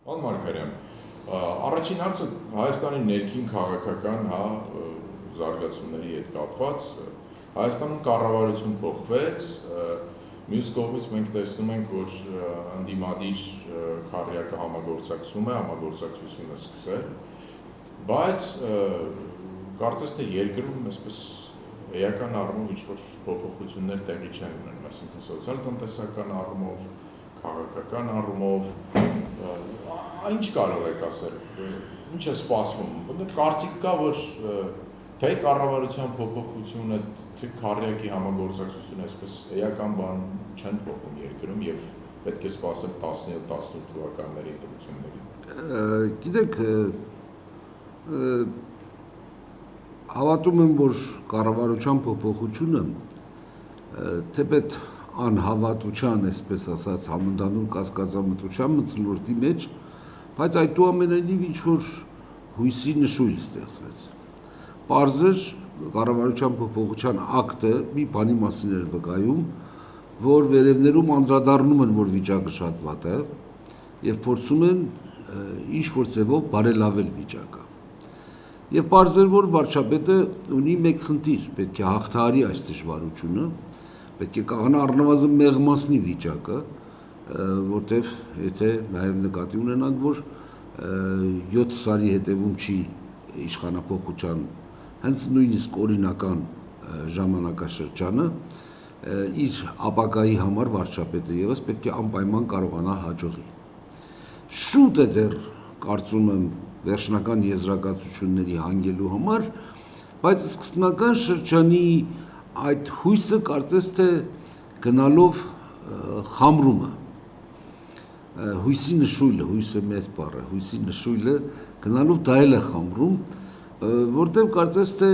Պարոն Մարգարյան, առաջին հարցը Հայաստանի ներքին քաղաքական զարգացումների հետ կապված, Հայաստանում կառավարություն փոխվեց, մյուս կողմից մենք տեսնում ենք, որ ընդդիմադիր քարյակը համագործակցում է, համագործակցությունը սկսել, բայց կարծես թե երկրում այսպես էական առումով ինչ-որ փոփոխություններ տեղի չեն ունենում, այսինքն սոցիալ-տնտեսական առումով, քաղաքական առումով, ինչ կարող եք ասել, ինչ է սպասվում, կարծիք կա, որ թե կառավարության փոփոխությունը, թե քարյակի համագործակցությունը այսպես էական բան չեն փոխում երկրում եւ պետք է սպասել 17-18 թվականների ընտրություններին։ Գիտեք, հավատում եմ, որ կառավարության փոփոխությունը թեպետ անհավատության, այսպես ասած, համընդհանուր կասկածամտության մթնոլորտի մեջ, բայց այդուամենայնիվ ինչ-որ հույսի նշույլ ստեղծվեց։ Պարզ էր կառավարության փոփոխության ակտը մի բանի մասին էր վկայում, որ վերևներում անդրադառնում են, որ վիճակը շատ վատ է եւ փորձում են ինչ-որ ձևով բարելավել վիճակը։ Եվ պարզ էր, որ վարչապետը ունի մեկ խնդիր, պետք է հաղթահարի այս դժվարությունը, պետք է կաղանա առնվազն մեղմացնի վիճակը, որտեղ եթե նաև նկատի ունենանք, որ 7 տարի հետևում չի իշխանափոխության հենց նույնիսկ օրինական ժամանակաշրջանը, իր ապագայի համար վարչապետը ևս պետք է անպայման կարողանա հաջողի։ Շուտ է դեռ, կարծում եմ, վերջնական եզրակացությունների հանգելու համար, բայց սկզբնական շրջանի այդ հույսը կարծես թե գնալով խամրում է, հույսի նշույլը, հույսը մեծ բառ է, հույսի նշույլը գնալով դա էլ է խամրում, որտեղ կարծես թե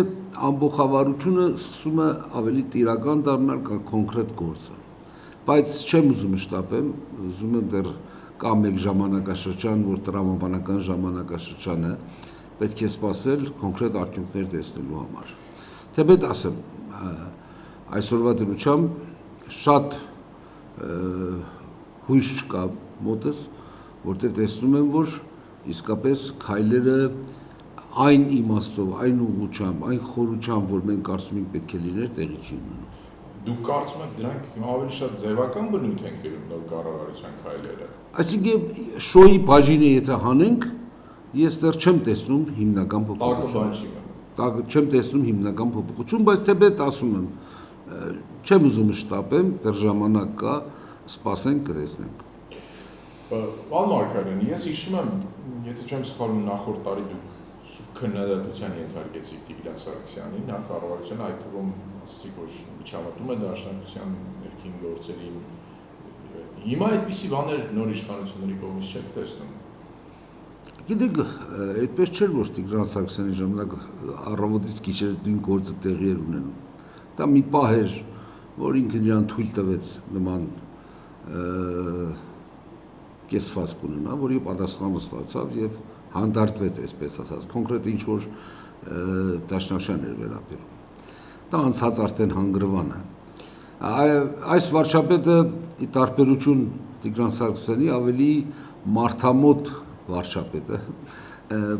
ամբողջավարությունը սկսում է ավելի տիրական դառնալ կամ կոնկրետ գործը, բայց չեմ ուզում շտապեմ, ուզում եմ դեռ կա մեկ ժամանակաշրջան, որ տրամաբանական ժամանակաշրջան է, պետք է սպասել կոնկրետ արդյունքներ տեսնելու համար։ Թեպետ ասեմ, այսօրվա դրությամբ շատ հույս չկա մոտս, որտեղ տեսնում եմ, որ իսկապես քայլերը այն իմաստով, այն ուղղությամբ, այն խորությամբ, որ մենք կարծում ենք պետք է լիներ, տեղի չի ունենում։ Դուք կարծում եք դրանք ավելի շատ ձևական բնույթ են կրում նոր կառավարության քայլերը։ Այսինքն շոյի բաժինը եթե հանենք, ես դեռ չեմ տեսնում հիմնական փոփոխություն։ Չեմ տեսնում հիմնական փոփոխություն, բայց թեպետ ասում եմ, չեմ ուզում շտապեմ, դեռ ժամանակ կա, սպասենք, կտեսնենք։ Պարոն Մարգարյան, ես հիշում եմ, եթե չեմ սխալվում, նախորդ տարի դուք քննադատության ենթարկեցիք Տիգրան Սարգսյանին, նա կառավարությունը այդ թվում ասացիք, որ միջամտում է դաշնակցության ներքին գործերին։ Հիմա այդպիսի բաներ նոր իշխանությունների կողմից չեք տեսնում։ Գիտեք, այդպես չէր, որ Տիգրան Սարգսյանի ժամանակ առավոտից գիշերը նույն գործը տեղի էր ունենում։ Դա մի պահ էր, որ ինքն իրան թույլ տվեց նման կեսվածք ունենա, որի պատասխանը ստացավ եւ հանդարտվեց, այսպես ասած, կոնկրետ ինչ-որ դաշնակցության էր վերաբերում։ Դա անցած արդեն հանգրվան է։ Այս վարչապետը ի տարբերություն Տիգրան Սարգսյանի ավելի մարդամոտ վարչապետ է,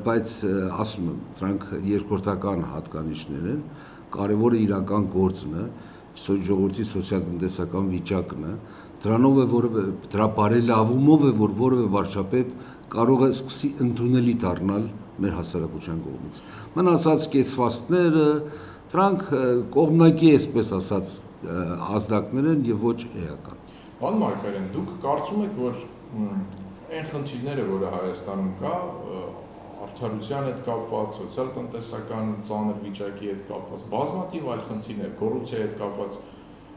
բայց ասում եմ, դրանք երկրորդական հատկանիշներ են, կարևորը իրական գործն է, ժողովրդի սոցիալ-տնտեսական վիճակն է, դրանով է, դրա բարելավումով է, որ որևէ վարչապետ կարող է սկսի ընդունելի դառնալ մեր հասարակության կողմից։ Մնացած կեցվածքները, դրանք կողմնակի, այսպես ասած, ազդակներ են եւ ոչ էական։ Պարոն Մարգարյան, դուք կարծում եք, որ այն խնդիրները, որը Հայաստանում կա, արդարության հետ կապված, սոցիալ-տնտեսական ծանր վիճակի հետ կապված, բազմաթիվ այլ խնդիրներ, կոռուպցիայի հետ կապված,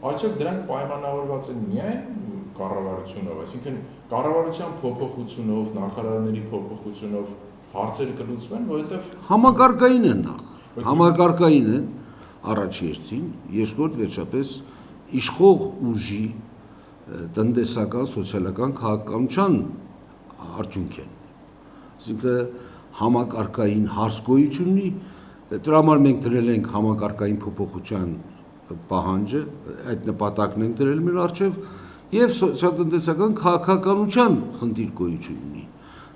արդյոք դրանք պայմանավորված են միայն կառավարությունով, այսինքն կառավարության փոփոխությունով, նախարարների փոփոխությունով հարցերը կլուծվեն, որովհետև համակարգային են նախ, համակարգային են առաջի հերթին, երկրորդ վերջապես իշխող ուժի տնտեսական, սոցիալական քաղաքականության արդյունք են։ Այսինքն համակարգային հարց գոյություն ունի, դրա համար մենք դրել ենք համակարգային փոփոխության պահանջը, այդ նպատակն ենք դրել մեր առջև եւ սոցիալ-տնտեսական քաղաքականության խնդիր գոյություն ունի։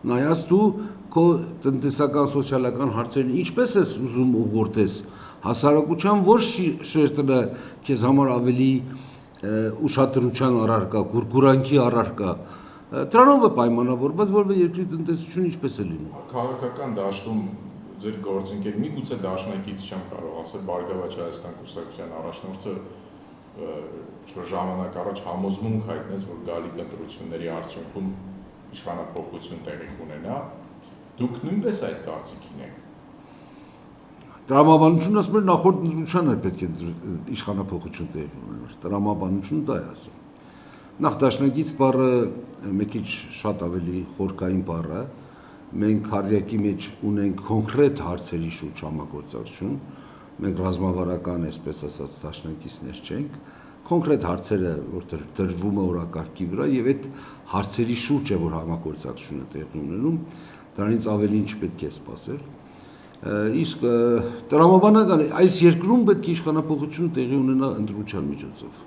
նայած դու քո տնտեսական սոցիալական հարցերին ինչպես ես ուզում ուղղորդես հասարակության որ շերտը քեզ համար ավելի ուշադրության առարկա, գուրգուրանքի առարկա, դրանով է պայմանավորված, որովհետև երկրի տնտեսությունը ինչպես է լինում։ Քաղաքական դաշտում ձեր գործընկեր միգուցե դաշնակից չեմ կարող ասել Բարգավաճ Հայաստան կուսակցության առաջնորդը ժամանակ առաջ համոզմունք հայտնեց, որ գալիք ընտրությունների արդյունքում իշխանափոխություն տեղի կունենա, դուք նույնպես այդ կարծիքին եք։ Տրամաբանությունը ասում է նախորդ ընտրության էր պետք է իշխանափոխություն տեղի ունենար։ Տրամաբանությունը դա է ասում։ Նախ դաշնակից բառը մի քիչ շատ ավելի խորքային բառ է։ Մենք քարյակի մեջ ունենք կոնկրետ հարցերի շուրջ համագործակցություն, մենք ռազմավարական, այսպես ասած, դաշնակիցներ չենք, կոնկրետ հարցերը, որ դրվում է օրակարգի վրա, եւ այդ հարցերի շուրջ է, որ համագործակցությունը տեղի ունենում, դրանից ավելին չպետք է սպասել։ Իսկ տրամաբանական այս երկրում պետք է իշխանափոխությունը տեղի ունենա ընտրության միջոցով։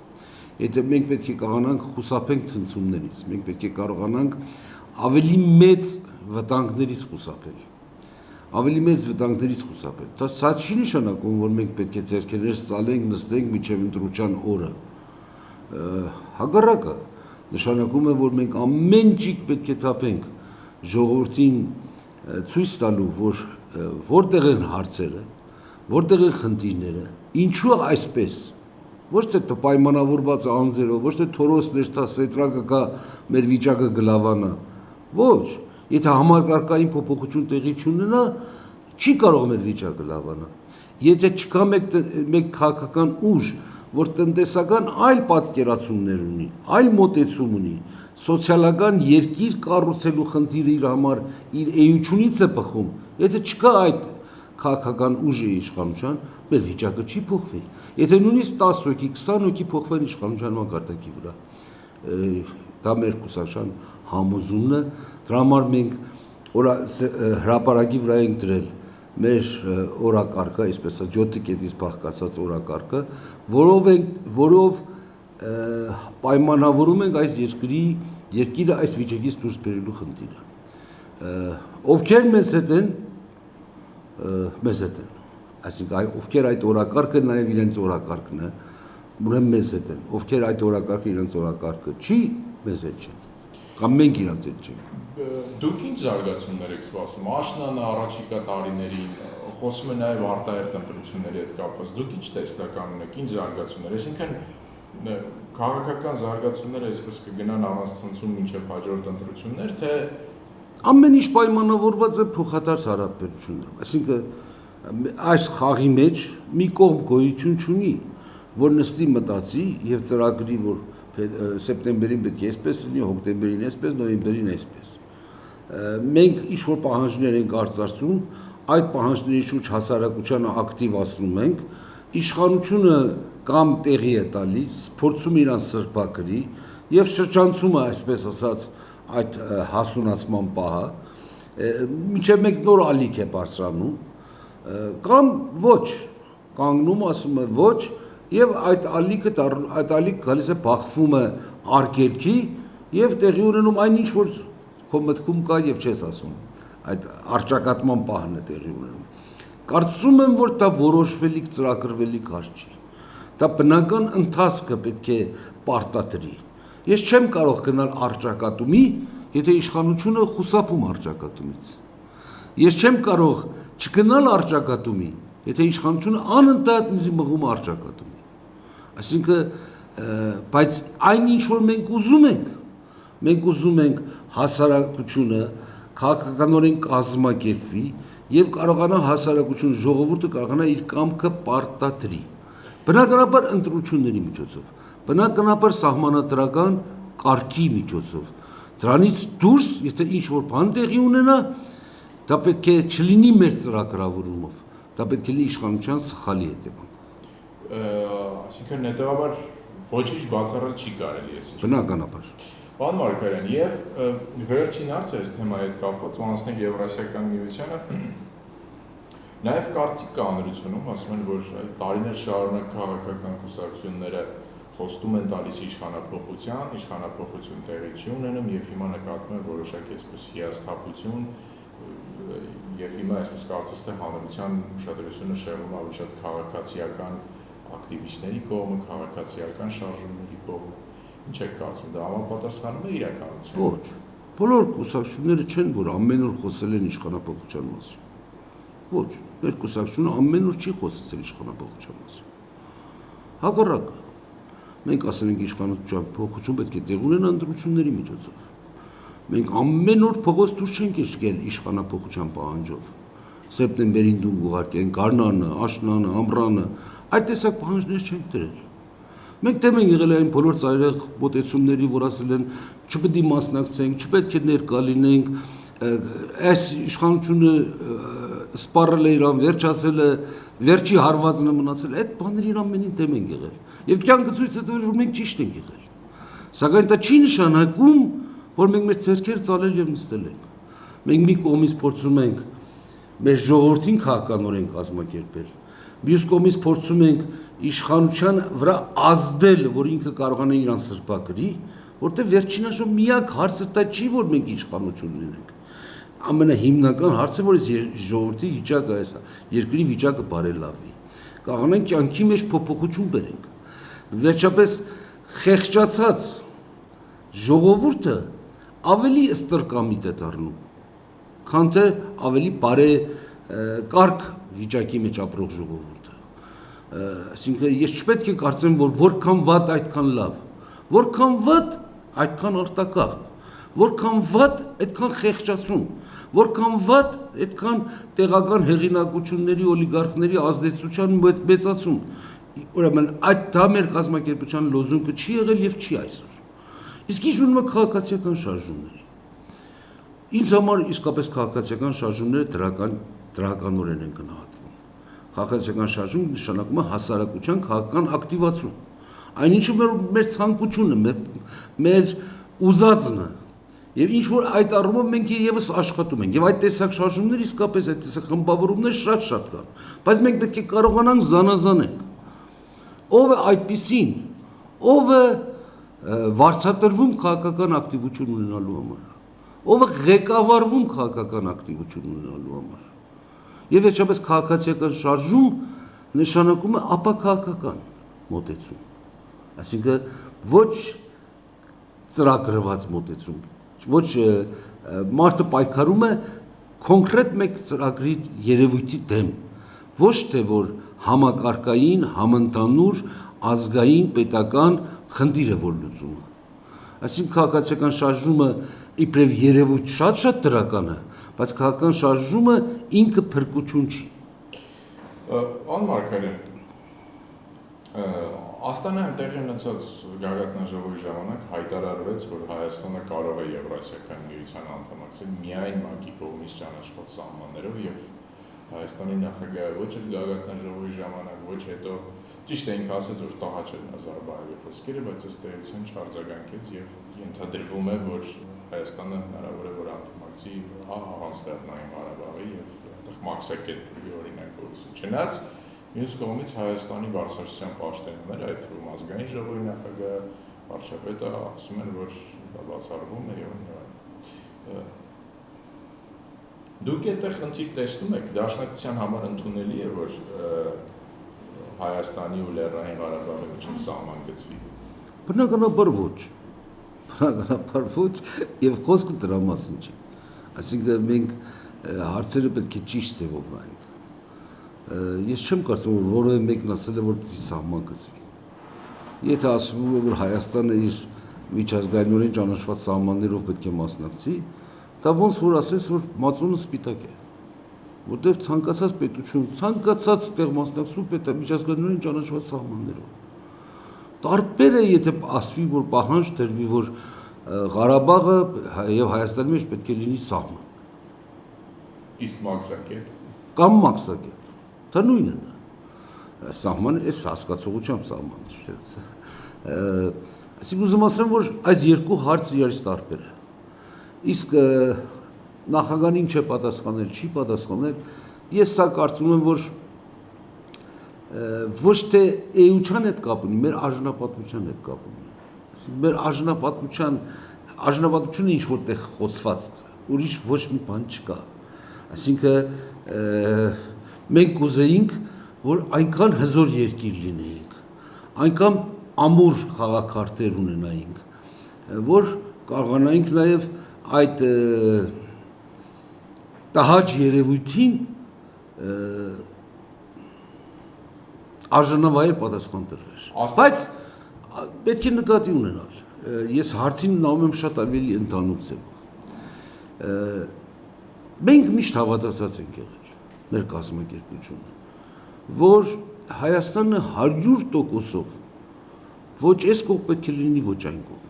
Եթե մենք պետք է կարողանանք խուսափենք ցնցումներից, մենք պետք է կարողանանք ավելի մեծ վտանգներից խուսափել։ Ավելի մեծ վտանգներից խուսափել։ Դա սա չի նշանակում, որ մենք պետք է ձեռքերս ծալենք, նստենք մինչև ընտրության օրը։ Հակառակը, նշանակում է, որ մենք ամեն ճիգ պետք է թափենք ժողովրդին ցույց տալու, որ որտեղ են հարցերը, որտեղ են խնդիրները, ինչու այսպես, ոչ թե պայմանավորված անձերով, ոչ թե թորոսներ թա սետրակը կա մեր վիճակը գլավանա, ոչ, եթե համակարգային փոփոխություն տեղի չունենա, չի կարող մեր վիճակը լավանա։ Եթե չկա մեկ քաղաքական ուժ, որ տնտեսական այլ պատկերացումներ ունի, այլ մոտեցում ունի, սոցիալական երկիր կառուցելու խնդիրը իր համար իր էությունից է բխում, եթե չկա այդ քաղաքական ուժի իշխանության, մեր վիճակը չի փոխվի։ Եթե նույնիսկ 10 հոգի, 20 հոգի փոխվեն իշխանության մակարդակի վրա, դա մեր կուսակցության համոզումն է, դրա համար մենք հրապարակի վրա ենք դրել մեր օրակարգը, այսպես ասած 7 կետից բաղկացած օրակարգը, որով պայմանավորում ենք այս երկիրը այս վիճակից դուրս բերելու խնդիրը։ Ովքեր մեզ հետ են, այսինքն ովքեր այդ օրակարգը նաև իրենց օրակարգն է, ուրեմն մեզ հետ են, ովքեր այդ օրակարգը իրենց օրակարգը չի, մեզ հետ չեն, կամ մենք իրենց հետ չենք։ Դուք ինչ զարգացումներ եք սպասում, աշնանը առաջիկա տարիներին, խոսում է նաև արտահերթ ընտրությունների հետ կապված, դուք ինչ տեսլական ունեք, ինչ զարգացումներ, այսինքն քաղաքական զարգացումները այսպես կգնան առանցնցում մինչև հաջորդ ընտրություններ, թե ամեն ինչ պայմանավորված է փոխադարձ հարաբերություններով, այսինքն այս խաղի մեջ մի կողմ գոյություն չունի, որ նստի մտածի եւ ծրագրի, որ սեպտեմբերին պետք է այսպես լինի, հոկտեմբերին այսպես, նոյեմբերին այսպես։ Մենք ինչ-որ պահանջներ ենք արծարծում, այդ պահանջների շուրջ հասարակությանը ակտիվացնում ենք, իշխանությունը կամ տեղի է տալիս, փորձում իրան սրբակրի եւ շրջանցում է, այսպես ասած, այդ հասունացման պահը, մինչև մեկ նոր ալիք է բարձրանում, կամ ոչ, կանգնում ասում է ոչ, եւ այդ ալիքը գալիս է բախվում է արգելքի եւ տեղի ունենում այնինչ որ քո մտքում կա եւ չես ասում, այդ արճակատման պահն է տեղի ունենում։ Կարծում եմ, որ դա որոշվելիք ծրագրվելիք հարց չի։ Դա բնական ընթացքը պետք է պարտադրի։ Ես չեմ կարող գնալ արճակատումի, եթե իշխանությունը խուսափում արճակատումից։ Ես չեմ կարող չգնալ արճակատումի, եթե իշխանությունը անընդհատ ինձ մղում արճակատումի։ Այսինքն, բայց այնինչ որ մենք ուզում ենք հասարակությունը քաղաքականորեն կազմակերպվի եւ կարողանա հասարակություն ժողովուրդը կարողանա իր կամքը պարտադրի։ Բնականաբար ընտրությունների միջոցով, բնականաբար սահմանադրական կարգի միջոցով։ Դրանից դուրս, եթե ինչ-որ բան տեղի ունենա, դա պետք է չլինի մեր ծրագրավորումով, դա պետք է լինի իշխանության սխալի հետևանք։ Այսինքն հետևաբար ոչինչ բացառել չի կարելի է։ Բնականաբար։ Պարոն Մարգարյան, եւ վերջին հարցը այս թեմայի հետ կապված, ու անցնենք Եվրասիական միությանը, նաև կարծիք կա հանրությունում, ասում են, որ տարիներ շարունակ քաղաքական կուսակցությունները խոստում են տալիս իշխանափոխություն տեղի չի ունենում եւ հիմա նկատվում է որոշակի այսպես հիասթափություն եւ հիմա այսպես կարծես թե հանրության ուշադրությունը շեղվում է ավելի շատ քաղաքացիական ակտիվիստների կողմը, քաղաքացիական շարժումների կողմը։ Ինչ եք կարծում, դա համապատասխանում է իրականությանը։ Ոչ։ Բոլոր կուսակցությունները չեն, որ ամեն օր խոսել են իշխանափոխության մասին։ Ոչ, մեր կուսակցությունը ամեն օր չի խոսել իշխանափոխության մասին։ Հակառակը, մենք ասել ենք իշխանության փոխություն պետք է տեղ ունենա ընտրությունների միջոցով։ Մենք ամեն օր փողոց դուրս չենք եկել իշխանափոխության պահանջով։ Սեպտեմբերին դու ուղարկեն Գառնանը, Աշնանը, Ամռանը, այդ տեսակ պահանջներ չենք դրել։ Մենք դեմ ենք եղել այն բոլոր ծայրահեղ մոտեցումների, որ ասել են չպետք է մասնակցենք, չպետք է ներկա լինենք, այս իշխանությունը սպառել է իրան, վերջացել է, վերջի հարվածն է մնացել, այդ բաներին ամենին դեմ ենք եղել։ Եվ կյանքը ցույց է տվել, որ մենք ճիշտ ենք եղել։ Սակայն դա չի նշանակում, որ մենք մեր ձեռքերը ծալել եւ նստել ենք։ Մենք մի կողմից փորձում ենք մեր ժողովրդին քաղաքականորեն կազմակերպել, մյուս կողմից փորձում ենք իշխանության վրա ազդել, որ ինքը կարողանա իրան սրբակրի, որտեղ վերջին հաշվով միակ հարցը դա չի, որ մենք իշխանություն լինենք։ Ամենահիմնական հարցը, որ ժողովրդի վիճակը այս երկրի վիճակը բարելավի։ Կարողանանք կյանքի մեջ փոփոխություն բերենք։ Վերջապես խեղճացած ժողովուրդը ավելի ստրկամիտ է դառնում, քան թե ավելի բարեկարգ վիճակի մեջ ապրող ժողովուրդը։ Այսինքն ես չպետք է կարծեմ, որ որքան վատ այդքան լավ, որքան վատ այդքան արտակաղթ, որքան վատ այդքան խեղճացում, որքան վատ այդքան տեղական հեղինակությունների, օլիգարխների ազդեցության մեծացում։ Ուրեմն այդ դա մեր կազմակերպության լոզունգը չի եղել եւ չի այսօր։ Իսկ ինչ ունում է քաղաքացիական շարժումների։ Ինձ համար իսկապես քաղաքացիական շարժումները դրականորեն են գնահատվում։ Քաղաքացիական շարժում նշանակում է հասարակության քաղաքական ակտիվացում։ Այնինչը մեր ցանկությունը, մեր ուզածն է։ Եվ ինչ որ այդ առումով մենք եւս աշխատում ենք։ Եվ այդ տեսակ շարժումներ իսկապես այդ տեսակ խմբավորումներ շատ կան։ Բայց մենք պետք է կարողանանք զանազանել։ Ով է այդպիսին, ով է վարձատրվում քաղաքական ակտիվություն ունենալու համար, ով է ղեկավարվում քաղաքական ակտիվություն ունենալու համար։ Եվ վերջապես քաղաքացիական շարժում նշանակում է ապաքաղաքական մոտեցում։ Այսինքն ոչ ծրագրված մոտեցում, ոչ մարդը պայքարում է կոնկրետ մեկ ծրագրի երևույթի դեմ, ոչ թե որ համակարգային, համընդհանուր, ազգային, պետական խնդիր է որ լուծում է։ Այսինքն քաղաքացիական շարժումը իբրև երևույթ շատ դրական է, բայց քաղաքական շարժումը ինքը փրկություն չի։ Պարոն Մարգարյան, Աստանայում տեղի ունեցած գագաթնաժողովի ժամանակ հայտարարվեց, որ Հայաստանը կարող է Եվրասիական միության անդամակցել միայն ՄԱԿ-ի կողմից ճանաչված սահմաններով եւ Հայաստանի նախագահը ոչ էլ գագաթնաժողովի ժամանակ, ոչ հետո ճիշտ է ինքը ասաց, որ տհաճ են Նազարբայևի խոսքերը, բայց ըստ էության չարձագանքեց եւ ենթադրվում է, որ Հայաստանը հնարավոր է որ անդամակցի առանց Լեռնային Ղարաբաղի եւ այդտեղ մաքսակետի օրինակորություն։ Չնայած մյուս կողմից Հայաստանի բարձրաստիճան պաշտոնյաներ, այդ թվում ազգային ժողովի նախագահը, վարչապետը ասում են, որ դա բացառվում է եւ այլն։ Դուք այդտեղ խնդիր տեսնում եք, դաշնակցության համար ընդունելի է, որ Հայաստանի ու Լեռնային Ղարաբաղի միջև սահման գծվի։ Բնականաբար ոչ։ Բնականաբար ոչ եւ խոսքը դրա մասին չի։ Այսինքն մենք հարցերը պետք է ճիշտ ձևով նայենք։ Ես չեմ կարծում, որ որևէ մեկն ասել է, որ պետք է սահման գծվի։ Եթե ասվում է, որ Հայաստանը իր միջազգայինորեն ճանաչված սահմաններով պետք է մասնակցի, դա ոնց որ ասես, որ մածունը սպիտակ է, որտեղ ցանկացած պետություն, ցանկացած տեղ մասնակցում պետք է միջազգայինորեն ճանաչված սահմաններով։ Տարբեր է, եթե ասվի, որ պահանջ դրվի, որ Ղարաբաղը եւ Հայաստանի մեջ պետք է լինի սահման։ Իսկ մաքսակետ կամ մաքսակետ։ Դա նույնն է։ Սահմանը այս հասկացողությամբ սահման չէ։ Այսինքն ուզում ասեմ, որ այս երկու հարցը իրարից տարբեր է։ Իսկ նախագահին չէ պատասխանել, չի պատասխանել։ Ես սա կարծում եմ, որ ոչ թե էության հետ կապ ունի, մեր արժանապատվության հետ կապ ունի։ Այսինքն մեր արժանապատվությունը ինչ որտեղ խոցված, ուրիշ ոչ մի բան չկա։ Այսինքն մենք կուզեինք, որ այնքան հզոր երկիր լինեինք, այնքան ամուր խաղաքարտեր ունենայինք, որ կարողանայինք նաև այդ տհաճ երևույթին արժանավայել պատասխան տրվեր։ Բայց պետք է նկատի ունենալ, ես հարցին նայում եմ շատ ավելի ընդհանուր ձևով։ Մենք միշտ հավատացած ենք եղել մեր կազմակերպությունը, որ Հայաստանը 100%-ով ոչ այս կողմ պետք է լինի, ոչ այն կողմ։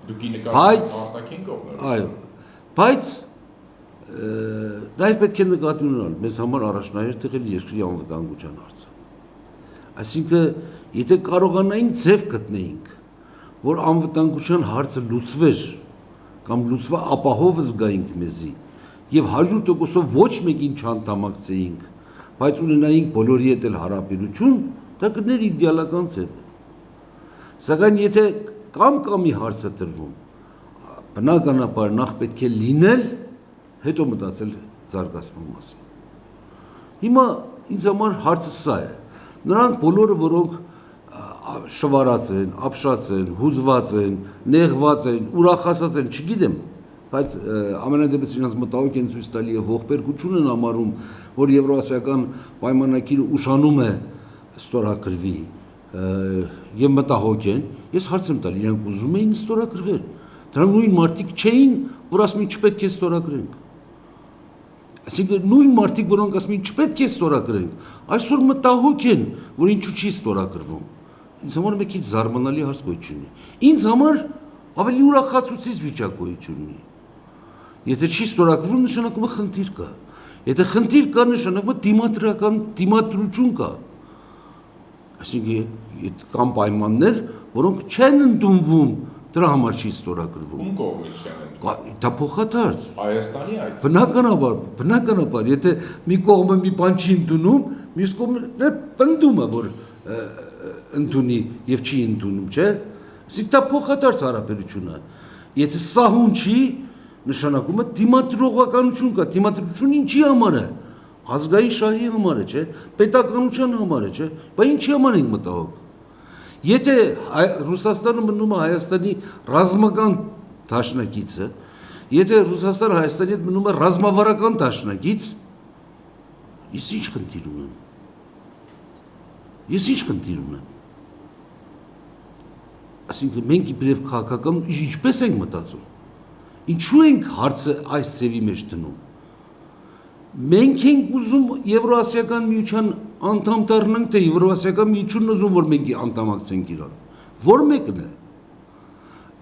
Դուք նկատում արտաքին կողմը։ Այո, բայց նաև պետք է նկատի ունենալ, մեզ համար առաջնահերթ եղել երկրի անվտանգության հարցը։ Այսինքն, եթե կարողանայինք ձև գտնեինք, որ անվտանգության հարցը լուծվեր կամ լուծվա ապահով զգայինք մեզի եւ 100%-ով ոչ մեկին չանդամակցեինք, բայց ունենայինք բոլորի հետ էլ հարաբերություն, դա կներ իդեալական ձևը։ Սակայն եթե կամ-կամի հարց է տրվում, բնականաբար նախ պետք է լինել, հետո մտածել զարգացման մասին։ Հիմա ինձ համար հարցը սա է։ Նրանք բոլորը, որոնք շվարած են, ապշած են, հուզված են, նեղված են, ուրախացած են, չգիտեմ, բայց ամենադեպս իրենց մտահոգ են ցույց տալի եւ ողբերգություն են համարում, որ եվրոասիական պայմանագիրը ուշանում է ստորագրվի եւ մտահոգ են, ես հարց եմ տալի, իրենք ուզում էին ստորագրվել։ Դրանք նույն մարդիկ չէին, որ ասում են չպետք է ստորագրենք։ Այսինքն նույն մարդիկ, որոնք ասում են չպետք է ստորագրենք, այսօր մտահոգ են, որ ինչու չի ստորագրվում։ Ինձ համար մի քիչ զարմանալի հարց գոյություն ունի։ Ինձ համար ավելի ուրախացուցիչ վիճակություն ունի։ Եթե չի ստորագրվում, նշանակում է խնդիր կա։ Եթե խնդիր կա, նշանակում է դիմադրություն կա։ Այսինքն կան պայմաններ, որոնք չեն ընդունվում, դրա համար չի ստորագրվում։ Ում կողմից չեն ընդունվում։ Դա փոխադարձ։ Հայաստանի այդ։ Բնականաբար, եթե մի կողմը մի բան չի ընդունում, մյուս կողմը պնդում է, որ ընդունի եւ չի ընդունում, չէ՞։ Այսինքն դա փոխադարձ հարաբերություն է։ Եթե սահուն չի, նշանակում է դիմադրողականություն կա։ Դիմադրություն ինչի համար է։ Ազգային շահի համար է, չէ՞։ Պետականության համար է, չէ՞։ Բայց ինչի համար ենք մտահոգ։ Եթե Ռուսաստանը մնում է Հայաստանի ռազմական դաշնակիցը, եթե Ռուսաստանը Հայաստանի հետ մնում է ռազմավարական դաշնակից, ես ինչ խնդիր ունեմ։ Այսինքն մենք իբրև քաղաքական ինչպես ենք մտածում։ Ինչու ենք հարցը այս ձևի մեջ դնում։ Մենք ենք ուզում Եվրոասիական միության անդամ դառնանք, թե Եվրոասիական միությունն ուզում, որ մենք անդամակցենք իրան։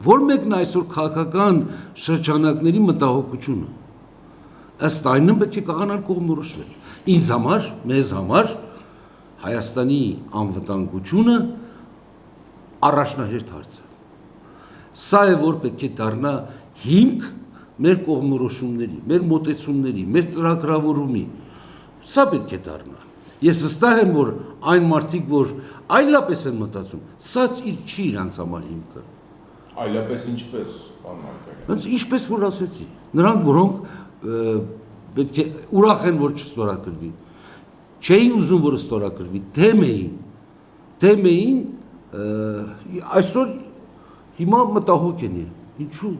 Որ մեկն է այսօր քաղաքական շրջանակների մտահոգությունը։ Ըստ այնը պետք է կարողանալ կողմնորոշվել։ Ինձ համար, մեզ համար Հայաստանի անվտանգությունը առաջնահերթ հարց է։ Սա է, որ պետք է դառնա հիմք մեր կողմնորոշումների, մեր մոտեցումների, մեր ծրագրավորումի։ Սա պետք է դառնա։ Ես վստահ եմ, որ այն մարդիկ, որ այլապես են մտածում, սա չի իրանց համար հիմքը։ Այլապես ինչպես, պարոն Մարկարյան։ Ինչպես որ ասեցի, նրանք, որոնք պետք է ուրախ են, որ չստորագրվի, չէին ուզում, որ ստորագրվի, դեմ էին, այսօր հիմա մտահոգ են։ Ինչու՞։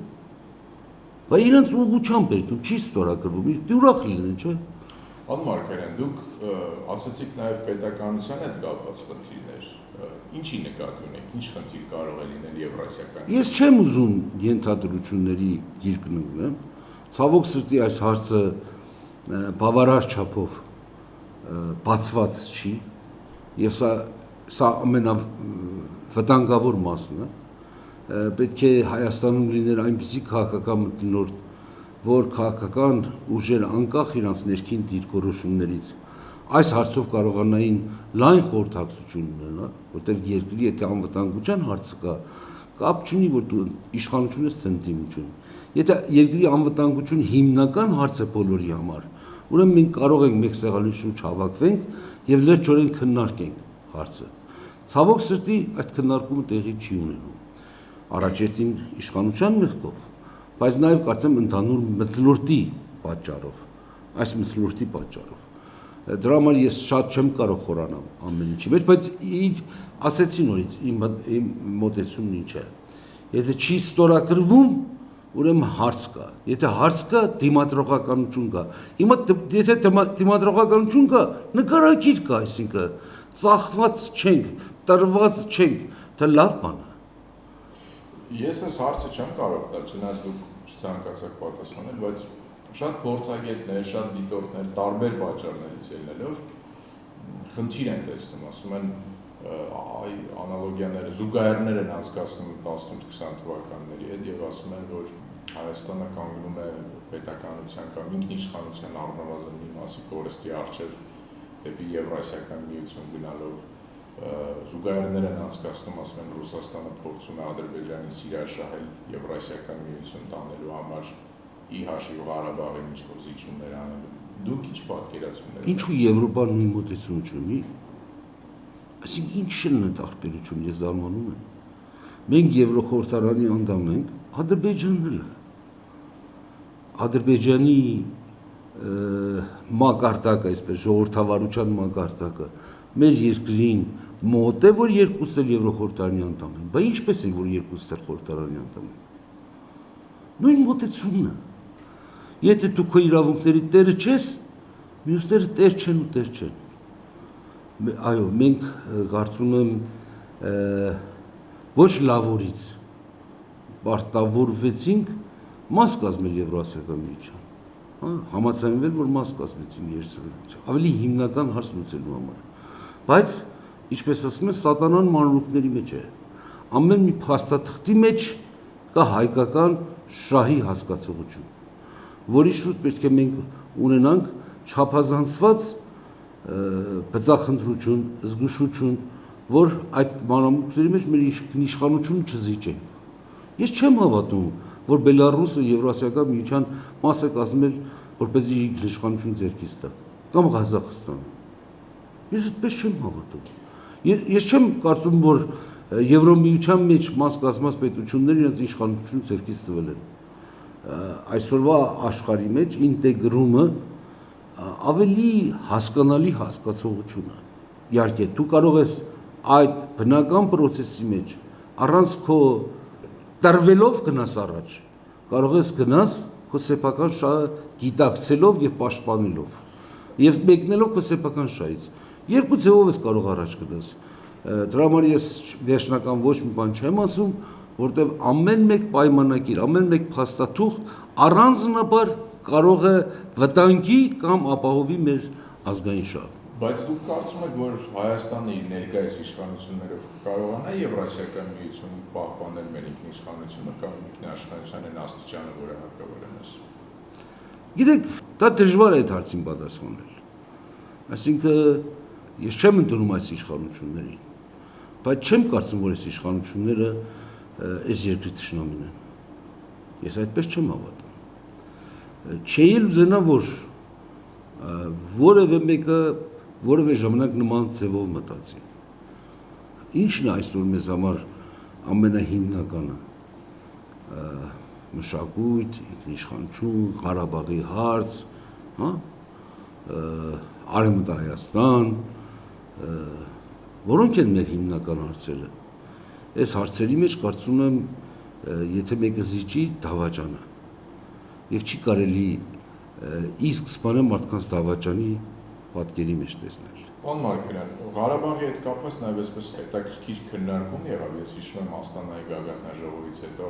Բայց իրենց ուղղությամբ էր, չի ստորագրվում, ուրախ լինեն, չէ՞։ Պարոն Մարկարյան, դուք ասացիք նաև պետականության հետ կապված խնդիրներ, ինչի նկատի ունեք, ինչ խնդիր կարող է լինել Եվրասիական։ Ես չեմ ուզում ենթադրությունների գիրք ընկնեմ, ցավոք սրտի այս հարցը բավարար չափով բացված չի, եւ սա ամենավտանգավոր մասն է, պետք է Հայաստանում լիներ այնպիսի քաղաքական մթնոլորտ, որ քաղաքական ուժեր անկախ իրանց ներքին դիրքորոշումներից այս հարցով կարողանային լայն խորհրդակցություն ունենալ, որտեղ երկրի եթե անվտանգության հարցը կա, կապ չունի, որ դու իշխանություն ես, թե ընդդիմություն։ Եթե երկրի անվտանգություն հիմնական հարց է բոլորի համար, ուրեմն մենք կարող ենք մեկ սեղանի շուրջ հավաքվենք եւ լրջորեն քննարկենք հարցը։ Ցավոք սրտի այդ քննարկումը տեղի չի ունենում։ Առաջերտին իշխանության մեղքով, բայց նաեւ կարծեմ ընդհանուր մթնոլորտի պատճառով, այս մթնոլորտի պատճառով։ Դրա համար ես շատ չեմ կարող խորանալ ամեն ինչի մեջ, բայց ասեցի նորից իմ մոտեցումն ինչ է։ Եթե չի ստորագրվում, ուրեմն հարց կա։ Եթե հարց կա, դիմադրողականություն կա։ Հիմա եթե դիմադրողականություն կա, նկարագիր կա, այսինքն ծախված չենք, տրված չենք, դա լավ բան է։ Ես այս հարցը չեմ կարող տալ, չնայած դուք չցանկացաք պատասխանել, բայց շատ փորձագետներ, շատ դիտորդներ, տարբեր պատճառներից ելնելով խնդիր են տեսնում, ասում են այ անալոգիաները, զուգահեռներ են անցկացնում 18-20 թվականների հետ եւ ասում են, որ Հայաստանը կանգնում է պետականության կամ ինքնիշխանության առնվազն մի մասի կորստի առջև դեպի Եվրասիական միություն գնալով զուգահեռներ են անցկացնում, ասում են Ռուսաստանը փորձում է Ադրբեջանին սիրաշահել Եվրասիական միություն տանելու համար ի հաշիվ Ղարաբաղի ինչ-որ զիջումներ անելու։ Դուք ինչ պատկերացումներ։ Ինչու Եվրոպան նույն մոտեցում չունի։ Այսինքն ինչն է տարբերությունը, ես զարմանում եմ։ Մենք Եվրոխորհրդարանի անդամ ենք, Ադրբեջանն էլ է։ Ադրբեջանի մակարդակը, այսպես ժողովրդավարության մակարդակը մեր երկրին մոտ է, որ երկուսը Եվրոխորհրդարանի անդամ են։ Բայց ինչպես է, որ երկուսը խորհրդարանի անդամ են։ Նույն մոտեցումն է։ Եթե դու քո իրավունքների տերը չես, մյուսները տեր չեն ու տեր չեն։ Այո, մենք կարծում եմ ոչ լավորից պարտավորվեցինք մաս կազմել Եվրասիական միության։ Համաձայնվել, որ մաս կազմեցին Եվրասիական, ավելի հիմնական հարց լուծելու համար։ Բայց ինչպես ասում են, սատանան մանրուքների մեջ է։ Ամեն մի փաստաթղթի մեջ կա հայկական շահի հասկացողություն, որի շուրջ պետք է մենք ունենանք չափազանցված բծախնդրություն, զգուշություն, որ այդ մանրամուտքների մեջ մեր իշխանությունը չզիջենք։ Ես չեմ հավատում, որ Բելարուսը Եվրասիական միության մաս է կազմել, որպես իր իշխանություն ձեռքից տա, կամ Ղազախստանը։ Ես այդպես չեմ հավատում։ Ես չեմ կարծում, որ Եվրոմիության մեջ մաս կազմած պետությունները իրենց իշխանություն ձեռքից տվել են։ Այսօրվա աշխարհի մեջ ինտեգրումը ավելի հասկանալի հասկացողություն է։ Իհարկե, դու կարող ես այդ բնական process-ի մեջ առանց քո տրվելով գնաս առաջ, կարող ես գնաս քո սեփական շահը գիտակցելով եւ պաշտպանելով եւ մեկնելով քո սեփական շահից։ Երկու ձևով ես կարող առաջ գնաս։ Դրա համար ես վերջնական ոչ մի բան չեմ ասում, որտեղ ամեն մեկ պայմանագիր, ամեն մեկ փաստաթուղթ առանձնաբար կարող է վտանգի կամ ապահովի մեր ազգային շահը։ Բայց դուք կարծում եք, որ Հայաստանը իր ներկայիս իշխանություններով կարողանա Եվրասիական միությունում պահպանել մեր ինքնիշխանությունը կամ ինքնիշխանության այն աստիճանը, որը հարկավոր է մեզ։ Գիտեք, դա դժվար է այդ հարցին պատասխանել։ Այսինքն ես չեմ ընդունում այս իշխանություններին, բայց չեմ կարծում, որ այս իշխանությունները այս երկրի թշնամին են։ Ես այդպես չեմ հավատում։ Չէի ուզենա, որ որևէ մեկը որևէ ժամանակ նման ձևով մտածի։ Ինչն է այսօր մեզ համար ամենահիմնականը։ Մշակույթ, ինքնիշխանություն, Ղարաբաղի հարց, հա, Արևմտա Հայաստան, որոնք են մեր հիմնական հարցերը։ Այս հարցերի մեջ կարծում եմ, եթե մեկը զիջի, դավաճան է։ Եվ չի կարելի իսկ սպանը մարդկանց դավաճանի պատկերի մեջ տեսնել։ Պարոն Մարգարյան, Ղարաբաղի հետ կապված նաև այսպես հետաքրքիր քննարկում եղավ, ես հիշում եմ Աստանայի գագաթնաժողովից հետո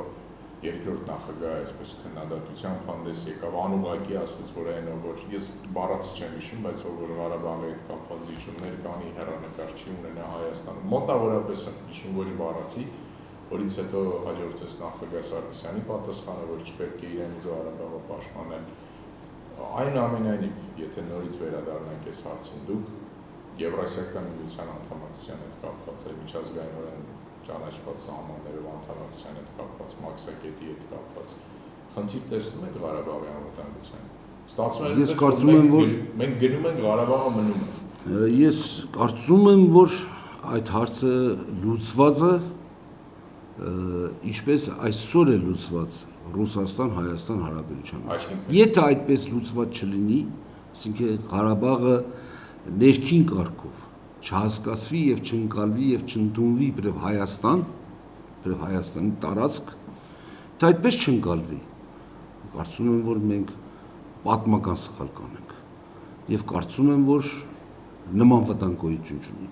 երկրորդ նախագահը այսպես քննադատությամբ հանդես եկավ, անուղղակի ասաց, որ այնով որ ես բառացի չեմ հիշում, բայց որ Ղարաբաղի հետ կապված զիջումներ կանի հեռանկար չի ունենա Հայաստանը։ Մոտավորապես հիշում ոչ բառացի, որից հետո հաջորդեց նախագահ Սարգսյանի պատասխանը, որ չպետք է իրենց Ղարաբաղը պաշտպանել։ Այնուամենայնիվ, եթե նորից վերադառնանք այս հարցին, դուք Եվրասիական միության անդամակցության հետ կապված է միջազգայինորեն ճանաչված սահմաններով անդամակցության հետ կապված, մաքսակետի հետ կապված, խնդիր տեսնում եք Ղարաբաղի անվտանգության։ Ստացվում է Ես այդպես, կարծում եմ, որ մենք գնում ենք Ղարաբաղը մնում է։ Ես կարծում եմ, որ այդ հարցը լուծված է, ինչպես այսօր է լուծված Ռուսաստան-Հայաստան հարաբերության։ Եթե այդպես լուծված չլինի, այսինքն Ղարաբաղը ներքին կարգով չհասկացվի եւ չընկալվի եւ չընդունվի իբրև Հայաստան, իբրև Հայաստանի տարածք, դա այդպես չընկալվի։ Կարծում եմ, որ մենք պատմական սխալ կանենք եւ կարծում եմ, որ նման վտանգ գոյություն չունի։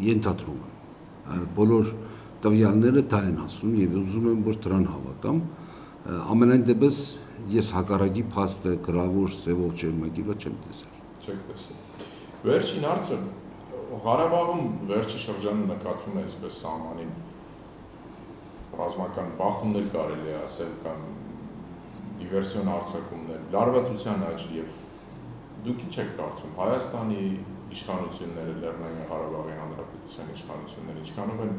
Ենթադրում եմ բոլոր տվյալները դա են ասում եւ ուզում եմ, որ դրան հավատամ։ Ամենայն դեպս ես հակառակի փաստը գրավոր սևով ճերմագիրը չեմ տեսել։ Չեք տեսել։ Վերջին հարցը Ղարաբաղում վերջի շրջանը նկատվում է այսպես սահմանին ռազմական բախումներ կարելի է ասել կամ դիվերսիոն հարձակումներ, լարվածության աճ եւ դուք ինչ եք կարծում Հայաստանի իշխանությունները, Լեռնային Ղարաբաղի Հանրապետության իշխանությունները ինչքանով են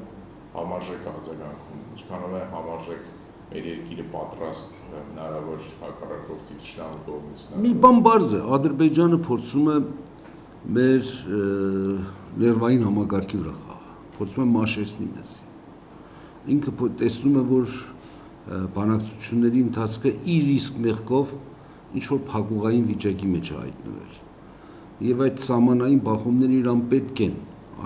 համարժեք արձագանքում, ինչքանով է համարժեք մեր երկիրը պատրաստ հնարավոր հակառակորդի ճշտամու կողմից։ Մի բան բարձ է, Ադրբեջանը փորձում է մեր ներվային համակարգի վրա խաղալ, փորձում է մաշեցնել մեզ։ Ինքը տեսնում է, որ բանակցությունների ընթացքը իր իսկ մեղքով ինչ-որ փակուղային վիճակի մեջ է հայտնվել։ Եվ այդ սահմանային բախումները իրան պետք են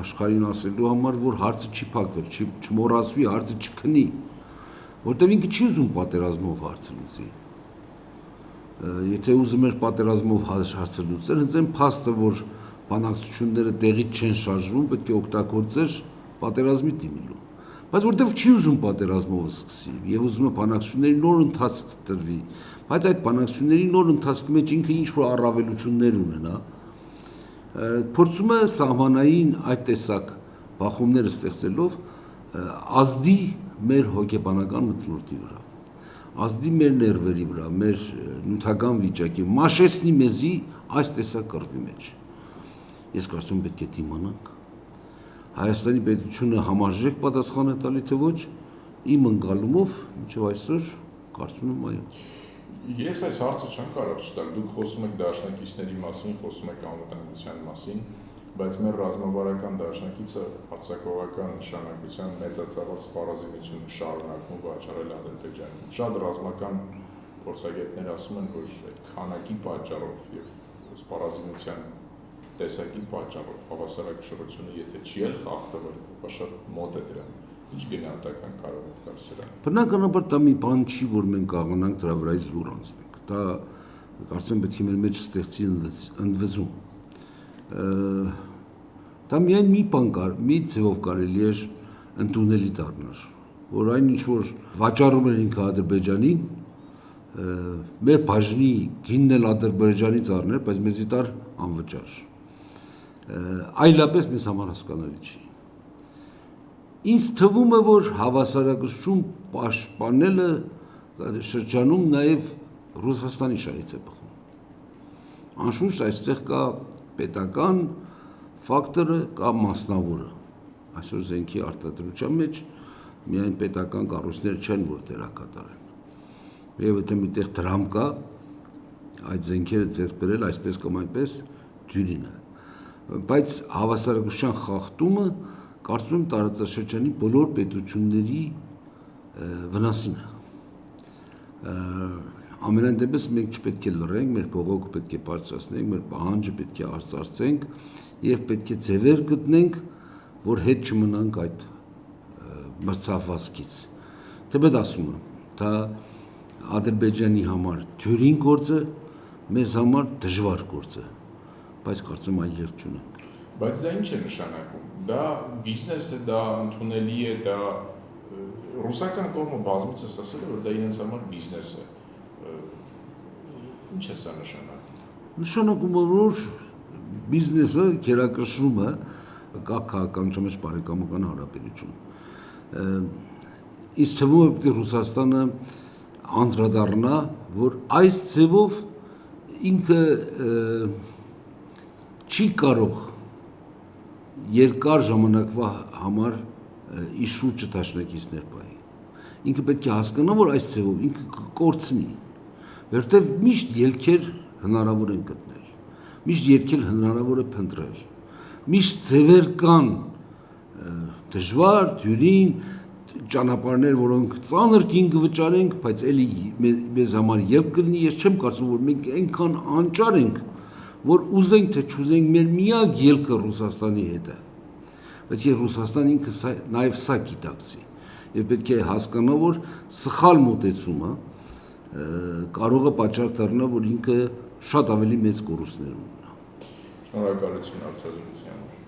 աշխարհին ասելու համար, որ հարցը չի փակվել, չմոռացվի, հարցը չքնի, որտեղ ինքը չի ուզում պատերազմով հարցը լուծի։ Եթե ուզում էր պատերազմով հարցը լուծել, հենց այն փաստը, որ բանակցությունները տեղից չեն շարժվում, պետք է օգտագործեր պատերազմի դիմելու։ Բայց որտեղ չի ուզում պատերազմով սկսի եւ ուզում է բանակցությունների նոր ընթացք տրվի, բայց այդ բանակցությունների նոր ընթացքի մեջ ինքը ինչ-որ առավելություններ ունենա, փորձում է սահմանային այդ տեսակ բախումները ստեղծելով ազդի մեր հոգեբանական մթնոլորտի վրա, ազդի մեր ներվերի վրա, մեր նյութական վիճակի, մաշեցնի մեզի այս տեսակ կռվի մեջ։ Ես կարծում եմ պետք է դիմանանք։ Հայաստանի պետությունը համարժեք պատասխան է տալի, թե ոչ, իմ ընկալումով մինչև այսօր կարծում եմ այո։ Ես այս հարցը չեմ կարող չտալ, դուք խոսում եք դաշնակիցների մասին, խոսում եք անվտանգության մասին, բայց մեր ռազմավարական դաշնակիցը հարձակողական նշանակության մեծացած սպառազինությունը շարունակում վաճառել Ադրբեջանին։ Շատ ռազմական փորձագետներ ասում են, որ այդ քանակի պատճառով եւ սպառազինության տեսակի պատճառով հավասարակշռությունը եթե չի էլ խախտվել, ապա շատ մոտ է դրան։ Ինչ գնահատական կարող եք տալ սրան։ Բնականաբար դա մի բան չի, որ մենք կարողանանք դրա վրայից լուր անցնենք։ Դա կարծում եմ պետք է մեր մեջ ստեղծի ընդվզում։ Դա միայն մի բան կար, մի ձևով կարելի էր ընդունելի դառնալ, որ այն ինչ որ վաճառում էր ինքը Ադրբեջանին, մեր բաժնի գինն էլ Ադրբեջանից առներ, բայց մեզի տար անվճար։ Այլապես մեզ համար հասկանալի չի։ Ինձ թվում է, որ հավասարակշռություն պաշտպանելը շրջանում նաև Ռուսաստանի շահից է բխում։ Անշուշտ այստեղ կա պետական ֆակտորը, կա մասնավորը։ Այսօր զենքի արտադրության մեջ միայն պետական կառույցները չեն, որ դերակատար են։ Եվ եթե միտեղ դրամ կա, այդ զենքերը ձեռք բերել այսպես կամ այնպես դյուրին է։ Բայց հավասարակշռության խախտումը կարծում եմ տարածաշրջանի բոլոր պետությունների վնասին է։ Ամենայն դեպս մենք չպետք է լռենք, մեր բողոքը պետք է բարձրացնենք, մեր պահանջը պետք է արծարծենք եւ պետք է ձևեր գտնենք, որ հետ չմնանք այդ մրցավազքից։ Թեպետ ասում եմ, դա Ադրբեջանի համար դյուրին գործ է, մեզ համար դժվար գործ է, բայց կարծում այլ ելք չունենք։ Բայց դա ինչ է նշանակում։ Դա բիզնես է, դա ընդունելի է, դա ռուսական կողմը բազմիցս ասել է, որ դա իրենց համար բիզնես է։ Ինչ է սա նշանակում։ Նշանակում է, որ բիզնեսը գերակշռում է կա քաղաքականության մեջ բարեկամական հարաբերություն։ Իսկ թվում է, որ Ռուսաստանը անդրադառնա, որ այս ձևով ինքը չի կարող երկար ժամանակվա համար իր շուրջը դաշնակիցներ պահի։ Ինքը պետք է հասկանա, որ այս ձևով ինքը կկորցնի, որտեղ միշտ ելքեր հնարավոր են գտնել, միշտ երգել հնարավոր է փնտրել, միշտ ձևեր կան դժվար, դյուրին, ճանապարհներ, որոնք ծանր կին կվճարենք, բայց էլի մեզ համար ելք կլինի, ես չեմ կարծում, որ մենք այնքան անճար ենք, որ ուզենք թե չուզենք, մեր միակ ելքը Ռուսաստանի հետ է։ Բայց եւ Ռուսաստան ինքը նաեւ սա գիտակցի եւ պետք է հասկանա, որ սխալ մոտեցումը կարող է պատճառ դառնա, որ ինքը շատ ավելի մեծ կորուստներ ունենա։ Շնորհակալություն հարցազրույցի համար։